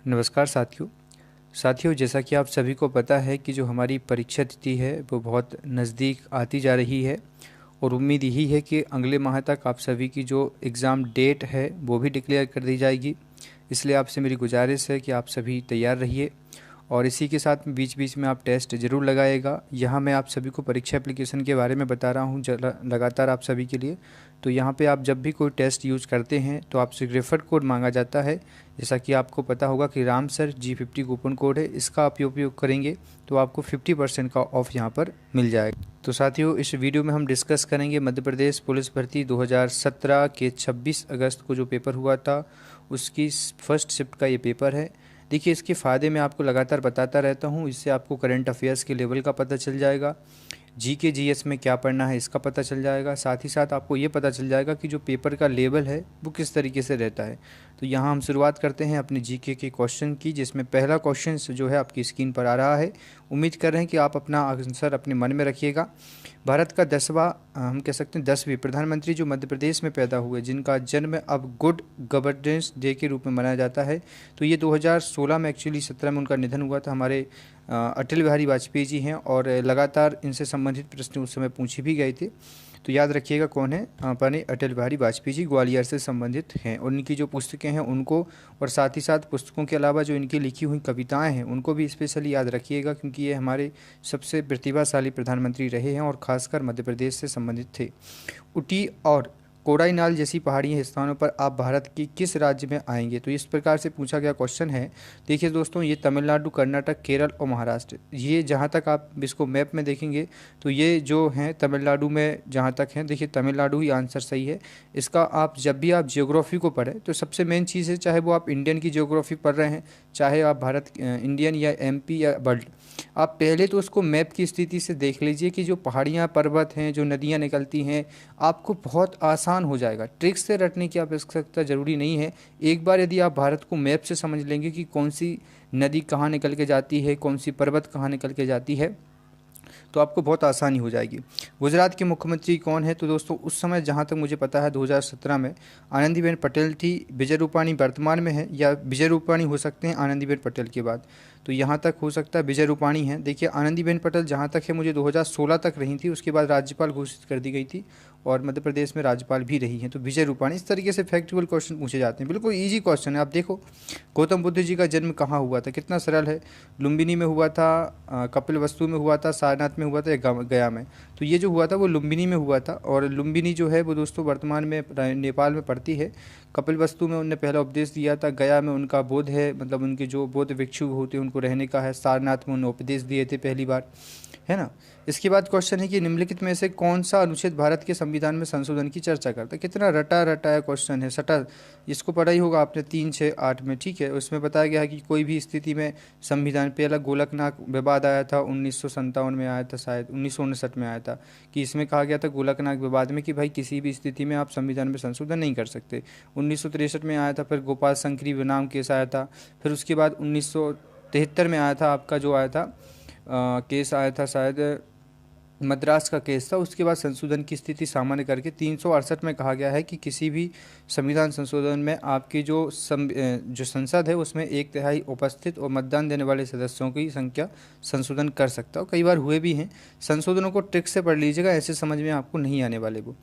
नमस्कार साथियों, जैसा कि आप सभी को पता है कि जो हमारी परीक्षा तिथि है वो बहुत नज़दीक आती जा रही है और उम्मीद यही है कि अगले माह तक आप सभी की जो एग्ज़ाम डेट है वो भी डिक्लेयर कर दी जाएगी। इसलिए आपसे मेरी गुजारिश है कि आप सभी तैयार रहिए और इसी के साथ बीच बीच में आप टेस्ट ज़रूर लगाइएगा। यहाँ मैं आप सभी को परीक्षा एप्लीकेशन के बारे में बता रहा हूँ लगातार आप सभी के लिए। तो यहाँ पे आप जब भी कोई टेस्ट यूज़ करते हैं तो आपसे रेफर कोड मांगा जाता है। जैसा कि आपको पता होगा कि Ram sir G50 coupon code है, इसका आप उपयोग करेंगे तो आपको 50% का ऑफ़ यहाँ पर मिल जाएगा। तो साथियों, इस वीडियो में हम डिस्कस करेंगे मध्य प्रदेश पुलिस भर्ती 2017 के 26 अगस्त को जो पेपर हुआ था उसकी फर्स्ट शिफ्ट का ये पेपर है। देखिए, इसके फ़ायदे मैं आपको लगातार बताता रहता हूँ। इससे आपको करंट अफेयर्स के लेवल का पता चल जाएगा, जीके जीएस में क्या पढ़ना है इसका पता चल जाएगा। साथ ही साथ आपको ये पता चल जाएगा कि जो पेपर का लेवल है वो किस तरीके से रहता है। तो यहाँ हम शुरुआत करते हैं अपने जीके के क्वेश्चन की, जिसमें पहला क्वेश्चन जो है आपकी स्क्रीन पर आ रहा है। उम्मीद कर रहे हैं कि आप अपना आंसर अपने मन में रखिएगा। भारत का 10वां, हम कह सकते हैं 10वीं प्रधानमंत्री जो मध्य प्रदेश में पैदा हुए, जिनका जन्म अब गुड गवर्नेंस डे के रूप में मनाया जाता है, तो ये 2016 में, एक्चुअली 17 में उनका निधन हुआ था। हमारे अटल बिहारी वाजपेयी जी हैं और लगातार इनसे संबंधित प्रश्न उस समय पूछे भी गए थे। तो याद रखिएगा कौन है, अपने अटल बिहारी वाजपेयी जी ग्वालियर से संबंधित हैं और इनकी जो पुस्तकें हैं उनको, और साथ ही साथ पुस्तकों के अलावा जो इनकी लिखी हुई कविताएं हैं उनको भी स्पेशली याद रखिएगा, क्योंकि ये हमारे सबसे प्रतिभाशाली प्रधानमंत्री रहे हैं और ख़ासकर मध्य प्रदेश से संबंधित थे। ऊटी और कोडाईनाल जैसी पहाड़ी स्थानों पर आप भारत के किस राज्य में आएंगे? तो इस प्रकार से पूछा गया क्वेश्चन है। देखिए दोस्तों, ये तमिलनाडु, कर्नाटक, केरल और महाराष्ट्र, ये जहाँ तक आप इसको मैप में देखेंगे तो ये जो हैं तमिलनाडु में जहाँ तक हैं, देखिए तमिलनाडु ही आंसर सही है इसका। आप जब भी आप जियोग्राफी को पढ़ें तो सबसे मेन चीज़ है, चाहे वो आप इंडियन की जियोग्राफी पढ़ रहे हैं, चाहे आप भारत इंडियन या एमपी या वर्ल्ड, आप पहले तो उसको मैप की स्थिति से देख लीजिए कि जो पहाड़ियाँ, पर्वत हैं, जो नदियाँ निकलती हैं, आपको बहुत आसान हो जाएगा। ट्रिक्स से रटने की आवश्यकता ज़रूरी नहीं है। एक बार यदि आप भारत को मैप से समझ लेंगे कि कौन सी नदी कहाँ निकल के जाती है, कौन सी पर्वत कहाँ निकल के जाती है, तो आपको बहुत आसानी हो जाएगी। गुजरात के मुख्यमंत्री कौन है? तो दोस्तों, उस समय जहाँ तक मुझे पता है 2017 में आनंदीबेन पटेल थी। विजय रूपाणी वर्तमान में है, या विजय रूपाणी हो सकते हैं आनंदीबेन पटेल के बाद, तो यहाँ तक हो सकता है विजय रूपाणी है। देखिए, आनंदीबेन पटेल जहाँ तक है मुझे 2016 तक रही थी, उसके बाद राज्यपाल घोषित कर दी गई थी और मध्य प्रदेश में राज्यपाल भी रही हैं। तो विजय रूपाणी, इस तरीके से फैक्चुअल क्वेश्चन पूछे जाते हैं। बिल्कुल ईजी क्वेश्चन है। आप देखो, गौतम बुद्ध जी का जन्म कहाँ हुआ था? कितना सरल है। लुम्बिनी में हुआ था, कपिलवस्तु में हुआ था, सारनाथ में हुआ था, या गया में? तो ये जो हुआ था वो लुम्बिनी में हुआ था, और लुम्बिनी जो है वो दोस्तों वर्तमान में नेपाल में पड़ती है। कपिलवस्तु में उन्होंने पहला उपदेश दिया था, गया में उनका बोध है, मतलब उनके जो बौद्ध भिक्षु होते हैं उनको रहने का है, सारनाथ में उन्होंने उपदेश दिए थे पहली बार, है ना। इसके बाद क्वेश्चन है कि निम्नलिखित में से कौन सा अनुच्छेद भारत के संविधान में संशोधन की चर्चा करता है? कितना रटा रटाया क्वेश्चन है, सटा। इसको पढ़ा ही होगा आपने 3, 6, 8 में, ठीक है। उसमें बताया गया है कि कोई भी स्थिति में संविधान, पहला गोलकनाथ विवाद आया था 1957 में आया था, शायद 1959 में आया था, कि इसमें कहा गया था गोलकनाथ विवाद में कि भाई किसी भी स्थिति में आप संविधान में संशोधन नहीं कर सकते। 1963 में आया था, फिर गोपाल शंकरी बनाम केस आया था, फिर उसके बाद 1973 में आया था आपका जो आया था केस आया था, शायद मद्रास का केस था। उसके बाद संशोधन की स्थिति सामान्य करके 368 में कहा गया है कि किसी भी संविधान संशोधन में आपकी जो संसद है उसमें 1/3 उपस्थित और मतदान देने वाले सदस्यों की संख्या संशोधन कर सकता है। कई बार हुए भी हैं। संशोधनों को ट्रिक से पढ़ लीजिएगा, ऐसे समझ में आपको नहीं आने वाले वो।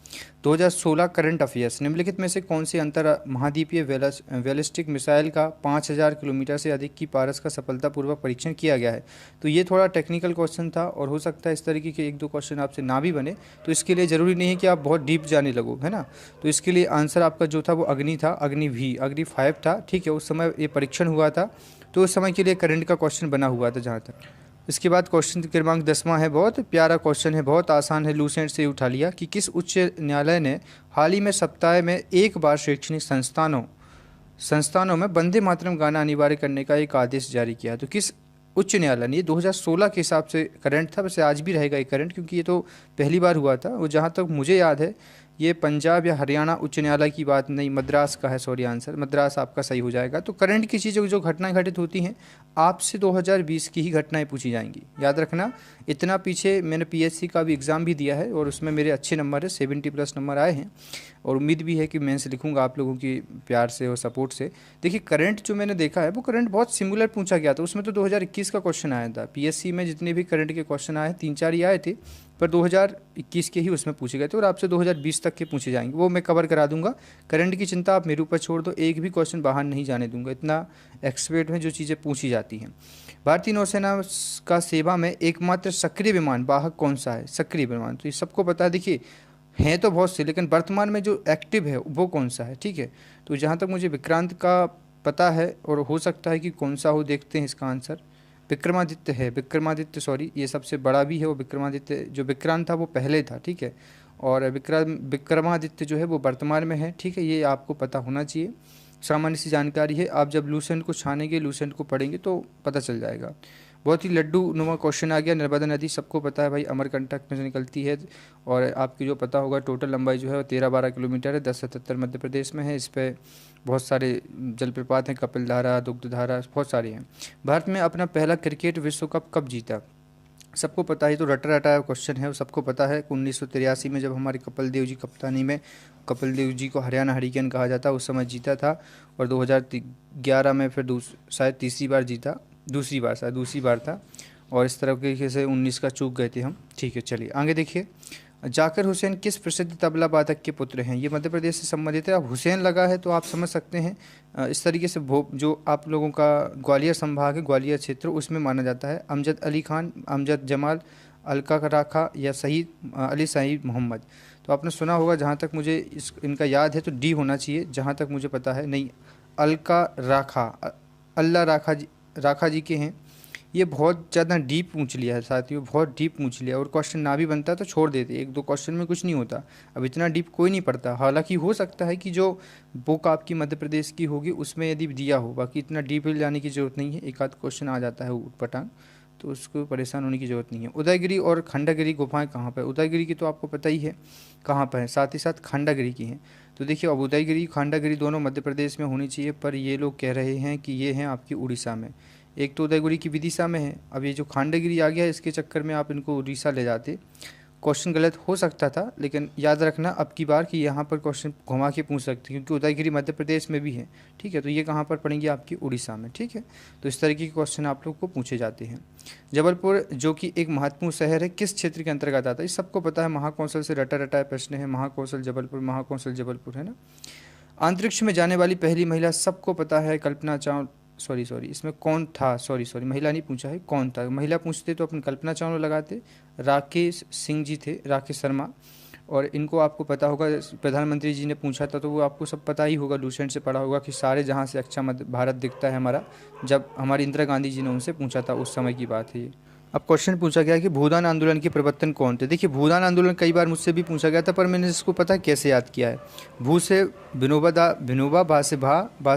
2016 करंट अफेयर्स, निम्नलिखित में से कौन सी अंतर महाद्वीपीय बैलिस्टिक मिसाइल का 5000 किलोमीटर से अधिक की पारस का सफलतापूर्वक परीक्षण किया गया है? तो ये थोड़ा टेक्निकल क्वेश्चन था और हो सकता है इस तरीके के 1-2 क्वेश्चन आपसे ना भी बने, तो इसके लिए ज़रूरी नहीं है कि आप बहुत डीप जाने लगो, है ना। तो इसके लिए आंसर आपका जो था वो अग्नि था, अग्नि 5 था, ठीक है। उस समय ये परीक्षण हुआ था, तो उस समय के लिए करंट का क्वेश्चन बना हुआ था जहाँ तक। इसके बाद क्वेश्चन क्रमांक 10वां है, बहुत प्यारा क्वेश्चन है, बहुत आसान है, लूसेंट से उठा लिया, कि किस उच्च न्यायालय ने हाल ही में सप्ताह में एक बार शैक्षणिक संस्थानों में वंदे मातरम गाना अनिवार्य करने का एक आदेश जारी किया? तो किस उच्च न्यायालय ने? ये 2016 के हिसाब से करंट था, वैसे आज भी रहेगा ये करंट, क्योंकि ये तो पहली बार हुआ था। वो जहाँ तक मुझे याद है ये पंजाब या हरियाणा उच्च न्यायालय की बात नहीं, मद्रास का है, सॉरी, आंसर मद्रास आपका सही हो जाएगा। तो करंट की चीज़ें जो घटनाएं घटित होती हैं आपसे 2020 की ही घटनाएं पूछी जाएंगी, याद रखना। इतना पीछे मैंने पीएससी का भी एग्ज़ाम भी दिया है और उसमें मेरे अच्छे नंबर है, 70+ नंबर आए हैं। और उम्मीद भी है कि मेंस लिखूंगा आप लोगों की प्यार से और सपोर्ट से। देखिए करंट जो मैंने देखा है वो करंट बहुत सिमिलर पूछा गया था, उसमें तो 2021 का क्वेश्चन आया था। पीएससी में जितने भी करंट के क्वेश्चन आए 3-4 ही आए थे, पर 2021 के ही उसमें पूछे गए थे और आपसे 2020 तक के पूछे जाएंगे, वो मैं कवर करा दूंगा। करंट की चिंता आप मेरे ऊपर छोड़ दो, एक भी क्वेश्चन बाहर नहीं जाने दूंगा, इतना एक्सपर्ट में जो चीज़ें पूछी जाती हैं। भारतीय नौसेना का सेवा में एकमात्र सक्रिय विमान वाहक कौन सा है? सक्रिय विमान तो ये सबको पता है। देखिए हैं तो बहुत से, लेकिन वर्तमान में जो एक्टिव है वो कौन सा है? ठीक है, तो जहाँ तक मुझे विक्रांत का पता है, और हो सकता है कि कौन सा हो, देखते हैं इसका आंसर। विक्रमादित्य है, विक्रमादित्य, सॉरी, ये सबसे बड़ा भी है वो विक्रमादित्य। जो विक्रांत था वो पहले था, ठीक है, और विक्रमादित्य जो है वो वर्तमान में है, ठीक है, ये आपको पता होना चाहिए, सामान्य सी जानकारी है। आप जब लूसेंट को छानेंगे, लूसेंट को पढ़ेंगे तो पता चल जाएगा। बहुत ही लड्डू नुमा क्वेश्चन आ गया। नर्मदा नदी सबको पता है भाई, अमरकंटक में से निकलती है, और आपकी जो पता होगा टोटल लंबाई जो है वो 13-12 किलोमीटर है, 1077 मध्य प्रदेश में है। इस पर बहुत सारे जलप्रपात हैं, कपिल धारा, दुग्ध धारा, बहुत सारे हैं। भारत में अपना पहला क्रिकेट विश्व कप कब जीता? सबको पता है, तो रटा रटाया क्वेश्चन है, वो सबको पता है। 1983 में जब हमारे कपिल देव जी कप्तानी में, कपिल देव जी को हरियाणा हरिकेन कहा जाता, उस समय जीता था। और 2011 में फिर शायद तीसरी बार जीता, दूसरी बार था। और इस तरीके से 19 का चूक गए थे हम। ठीक है, चलिए आगे देखिए। जाकिर हुसैन किस प्रसिद्ध तबला वादक के पुत्र हैं? ये मध्य प्रदेश से संबंधित है। अब हुसैन लगा है तो आप समझ सकते हैं, इस तरीके से जो आप लोगों का ग्वालियर संभाग है, ग्वालियर क्षेत्र, उसमें माना जाता है। अमजद अली खान, अमजद जमाल, अलका राखा या शहीद अली सईद मोहम्मद। तो आपने सुना होगा, जहाँ तक मुझे इनका याद है तो डी होना चाहिए, जहाँ तक मुझे पता है। नहीं, अलका राखा, अल्लाह राखा जी के हैं। ये बहुत ज़्यादा डीप पूछ लिया है साथियों, बहुत डीप पूछ लिया, और क्वेश्चन ना भी बनता तो छोड़ देते, 1-2 क्वेश्चन में कुछ नहीं होता। अब इतना डीप कोई नहीं पढ़ता, हालांकि हो सकता है कि जो बुक आपकी मध्य प्रदेश की होगी उसमें यदि दिया हो, बाकी इतना डीप जाने की ज़रूरत नहीं है। एक आध क्वेश्चन आ जाता है ऊटपटांग, तो उसको परेशान होने की ज़रूरत नहीं है। उदयगिरी और खंडागिरी गुफाएं कहाँ पर? उदयगिरी की तो आपको पता ही है कहाँ पर है, साथ ही साथ खंडागिरी की हैं। तो देखिए, अब उदयगिरी खंडागिरी दोनों मध्य प्रदेश में होनी चाहिए, पर ये लोग कह रहे हैं कि ये हैं आपकी उड़ीसा में। एक तो उदयगिरी की विदिशा में है, अब ये जो खंडगिरी आ गया है इसके चक्कर में आप इनको उड़ीसा ले जाते। क्वेश्चन गलत हो सकता था, लेकिन याद रखना अब की बार कि यहाँ पर क्वेश्चन घुमा के पूछ सकते हैं, क्योंकि उदयगिरी मध्य प्रदेश में भी है, ठीक है। तो ये कहाँ पर पड़ेंगे? आपकी उड़ीसा में, ठीक है। तो इस तरीके के क्वेश्चन आप लोग को पूछे जाते हैं। जबलपुर जो कि एक महत्वपूर्ण शहर है, किस क्षेत्र के अंतर्गत आता है? इस सबको पता है, महाकौशल से रटा रटाया प्रश्न है, महाकौशल जबलपुर है ना। अंतरिक्ष में जाने वाली पहली महिला सबको पता है, कल्पना चावला। सॉरी, इसमें कौन था? सॉरी, महिला नहीं पूछा है, कौन था। महिला पूछते तो अपन कल्पना चावला लगाते। राकेश सिंह जी थे, राकेश शर्मा। और इनको आपको पता होगा, प्रधानमंत्री जी ने पूछा था, तो वो आपको सब पता ही होगा, लूसेंट से पढ़ा होगा कि सारे जहाँ से अच्छा मध्य भारत दिखता है हमारा, जब हमारी इंदिरा गांधी जी ने उनसे पूछा था, उस समय की बात है ये। अब क्वेश्चन पूछा गया कि भूदान आंदोलन के प्रवर्तन कौन थे? देखिए, भूदान आंदोलन कई बार मुझसे भी पूछा गया था, पर मैंने इसको पता कैसे याद किया है। भू से विनोबा, भा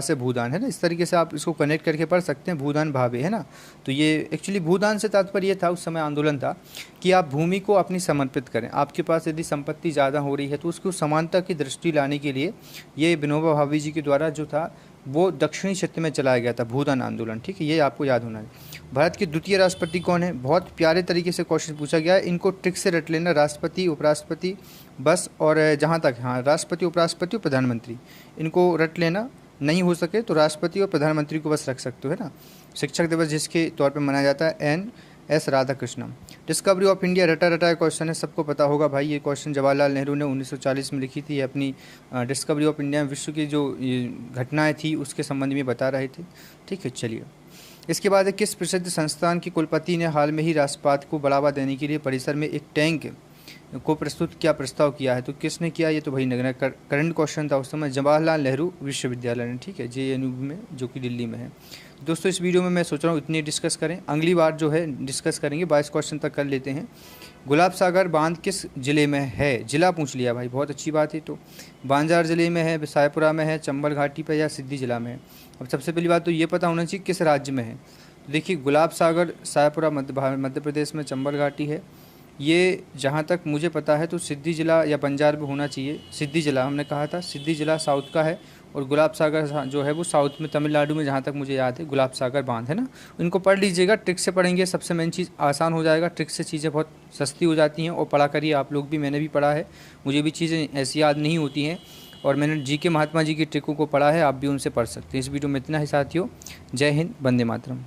से भूदान, है ना। इस तरीके से आप इसको कनेक्ट करके पढ़ सकते हैं, भूदान भावे, है ना। तो ये एक्चुअली भूदान से तात्पर्य ये था, उस समय आंदोलन था कि आप भूमि को अपनी समर्पित करें। आपके पास यदि संपत्ति ज़्यादा हो रही है तो उसको समानता की दृष्टि लाने के लिए ये विनोबा भावे जी के द्वारा जो था वो दक्षिणी क्षेत्र में चलाया गया था, भूदान आंदोलन, ठीक है। ये आपको याद होना है। भारत के द्वितीय राष्ट्रपति कौन है? बहुत प्यारे तरीके से क्वेश्चन पूछा गया है, इनको ट्रिक से रट लेना। राष्ट्रपति, उपराष्ट्रपति, बस, और जहाँ तक, हाँ, राष्ट्रपति, उपराष्ट्रपति और प्रधानमंत्री, इनको रट लेना। नहीं हो सके तो राष्ट्रपति और प्रधानमंत्री को बस रख सकते हो, है ना। शिक्षक दिवस जिसके तौर पर मनाया जाता है, NS Radhakrishnan. Discovery of India रटा रटाया क्वेश्चन है, सबको पता होगा भाई। ये क्वेश्चन जवाहरलाल नेहरू ने 1940 में लिखी थी। अपनी डिस्कवरी ऑफ इंडिया, विश्व की जो घटनाएं थी उसके संबंध में बता रहे थे, ठीक है। चलिए, इसके बाद किस प्रसिद्ध संस्थान के कुलपति ने हाल में ही राष्ट्रपात को बढ़ावा देने के लिए परिसर में एक टैंक को प्रस्ताव किया है? तो किसने किया? ये तो भाई करंट क्वेश्चन था उस समय, जवाहरलाल नेहरू विश्वविद्यालय ने, ठीक है, JNU में, जो कि दिल्ली में है। दोस्तों, इस वीडियो में मैं सोच रहा हूँ इतनी डिस्कस करें, अगली बार जो है डिस्कस करेंगे, 22 क्वेश्चन तक कर लेते हैं। गुलाब सागर बांध किस जिले में है? जिला पूछ लिया भाई, बहुत अच्छी बात है। तो बांजार जिले में है, सायपुरा में है, चंबल घाटी पर, या सिद्धि जिला में है? अब सबसे पहली बात तो ये पता होना चाहिए किस राज्य में है। तो देखिए, गुलाब सागर सायपुरा मध्य प्रदेश में, चंबल घाटी है। ये जहाँ तक मुझे पता है तो सिद्धि जिला या बंजार में होना चाहिए। सिद्धि जिला हमने कहा था, सिद्धि जिला साउथ का है, और गुलाब सागर जो है वो साउथ में, तमिलनाडु में, जहाँ तक मुझे याद है। गुलाब सागर बांध, है ना। इनको पढ़ लीजिएगा, ट्रिक से पढ़ेंगे, सबसे मेन चीज़ आसान हो जाएगा। ट्रिक से चीज़ें बहुत सस्ती हो जाती हैं, और पढ़ा करिए आप लोग भी, मैंने भी पढ़ा है, मुझे भी चीज़ें ऐसी याद नहीं होती हैं। और मैंने जी के महात्मा जी की ट्रिकों को पढ़ा है, आप भी उनसे पढ़ सकते हैं। इस वीडियो में इतना ही साथियों। जय हिंद, वंदे मातरम।